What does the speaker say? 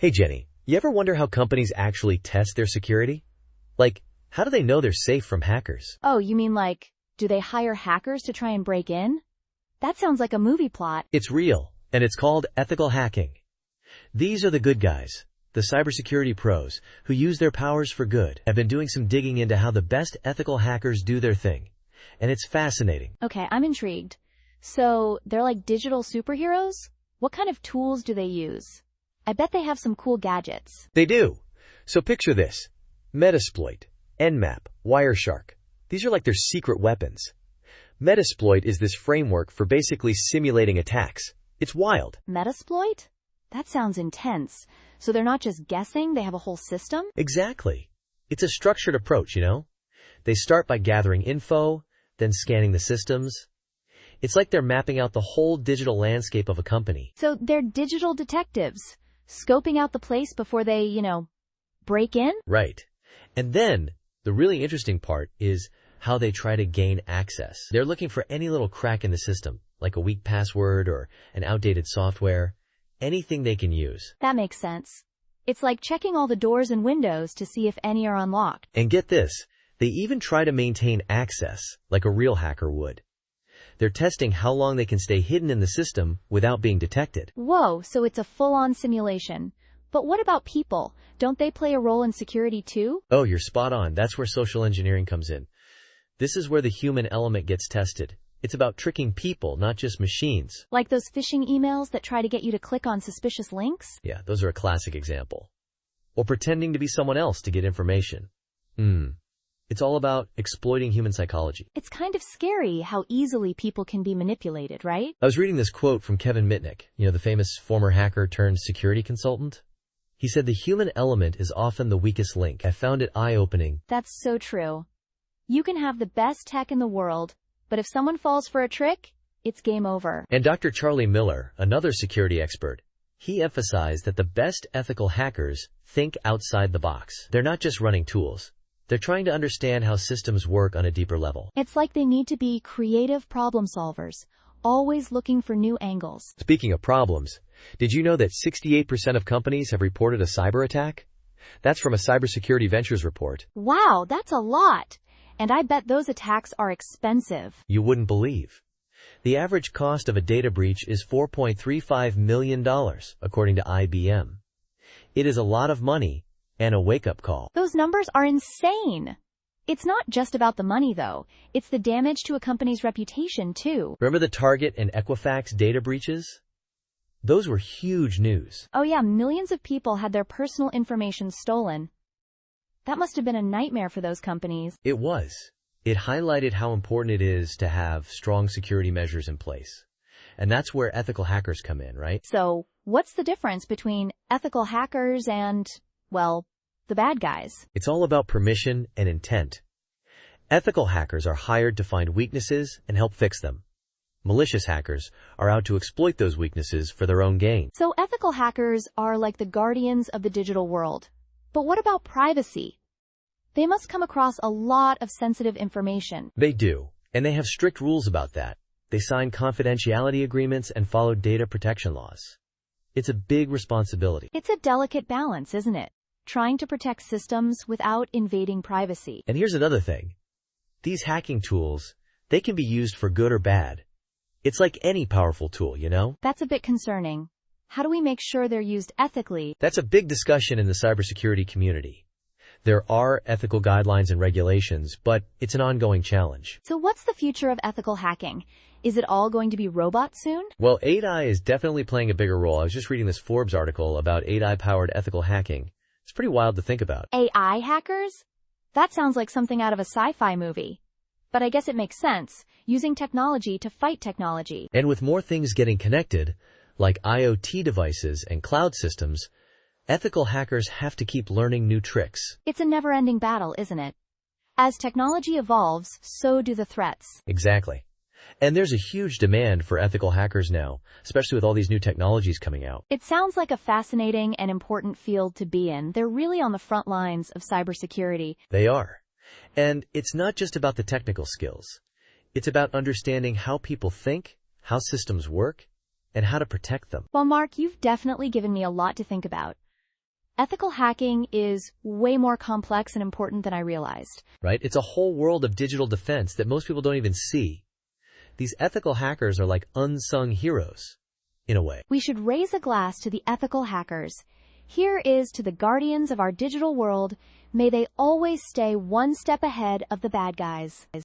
Hey Jenny, you ever wonder how companies actually test their security? Like, how do they know they're safe from hackers? Oh, you mean like, do they hire hackers to try and break in? That sounds like a movie plot. It's real, and it's called ethical hacking. These are the good guys, the cybersecurity pros, who use their powers for good. I've been doing some digging into how the best ethical hackers do their thing, and it's fascinating. Okay, I'm intrigued. So, they're like digital superheroes? What kind of tools do they use? I bet they have some cool gadgets. They do. So picture this. Metasploit, Nmap, Wireshark. These are like their secret weapons. Metasploit is this framework for basically simulating attacks. It's wild. Metasploit? That sounds intense. So they're not just guessing, they have a whole system? Exactly. It's a structured approach, you know? They start by gathering info, then scanning the systems. It's like they're mapping out the whole digital landscape of a company. So they're digital detectives, scoping out the place before they, break in? Right. And then, the really interesting part is how they try to gain access. They're looking for any little crack in the system, like a weak password or an outdated software, anything they can use. That makes sense. It's like checking all the doors and windows to see if any are unlocked. And get this, they even try to maintain access, like a real hacker would. They're testing how long they can stay hidden in the system without being detected. Whoa, so it's a full-on simulation. But what about people? Don't they play a role in security too? Oh, you're spot on. That's where social engineering comes in. This is where the human element gets tested. It's about tricking people, not just machines. Like those phishing emails that try to get you to click on suspicious links? Yeah, those are a classic example. Or pretending to be someone else to get information. It's all about exploiting human psychology. It's kind of scary how easily people can be manipulated, right? I was reading this quote from Kevin Mitnick, the famous former hacker turned security consultant. He said the human element is often the weakest link. I found it eye-opening. That's so true. You can have the best tech in the world, but if someone falls for a trick, it's game over. And Dr. Charlie Miller, another security expert, he emphasized that the best ethical hackers think outside the box. They're not just running tools. They're trying to understand how systems work on a deeper level. It's like they need to be creative problem solvers, always looking for new angles. Speaking of problems, did you know that 68% of companies have reported a cyber attack? That's from a Cybersecurity Ventures report. Wow, that's a lot. And I bet those attacks are expensive. You wouldn't believe. The average cost of a data breach is $4.35 million, according to IBM. It is a lot of money and a wake-up call. Those numbers are insane. It's not just about the money, though. It's the damage to a company's reputation, too. Remember the Target and Equifax data breaches? Those were huge news. Oh yeah, millions of people had their personal information stolen. That must have been a nightmare for those companies. It was. It highlighted how important it is to have strong security measures in place. And that's where ethical hackers come in, right? So, what's the difference between ethical hackers and, the bad guys? It's all about permission and intent. Ethical hackers are hired to find weaknesses and help fix them. Malicious hackers are out to exploit those weaknesses for their own gain. So ethical hackers are like the guardians of the digital world. But what about privacy? They must come across a lot of sensitive information. They do, and they have strict rules about that. They sign confidentiality agreements and follow data protection laws. It's a big responsibility. It's a delicate balance, isn't it? Trying to protect systems without invading privacy. And here's another thing. These hacking tools, they can be used for good or bad. It's like any powerful tool, That's a bit concerning. How do we make sure they're used ethically? That's a big discussion in the cybersecurity community. There are ethical guidelines and regulations, but it's an ongoing challenge. So what's the future of ethical hacking? Is it all going to be robots soon? Well, AI is definitely playing a bigger role. I was just reading this Forbes article about AI-powered ethical hacking. It's pretty wild to think about. AI hackers? That sounds like something out of a sci-fi movie. But I guess it makes sense, using technology to fight technology. And with more things getting connected, like IoT devices and cloud systems, ethical hackers have to keep learning new tricks. It's a never-ending battle, isn't it? As technology evolves, so do the threats. Exactly. And there's a huge demand for ethical hackers now, especially with all these new technologies coming out. It sounds like a fascinating and important field to be in. They're really on the front lines of cybersecurity. They are. And it's not just about the technical skills. It's about understanding how people think, how systems work, and how to protect them. Well, Mark, you've definitely given me a lot to think about. Ethical hacking is way more complex and important than I realized. Right? It's a whole world of digital defense that most people don't even see. These ethical hackers are like unsung heroes, in a way. We should raise a glass to the ethical hackers. Here is to the guardians of our digital world. May they always stay one step ahead of the bad guys.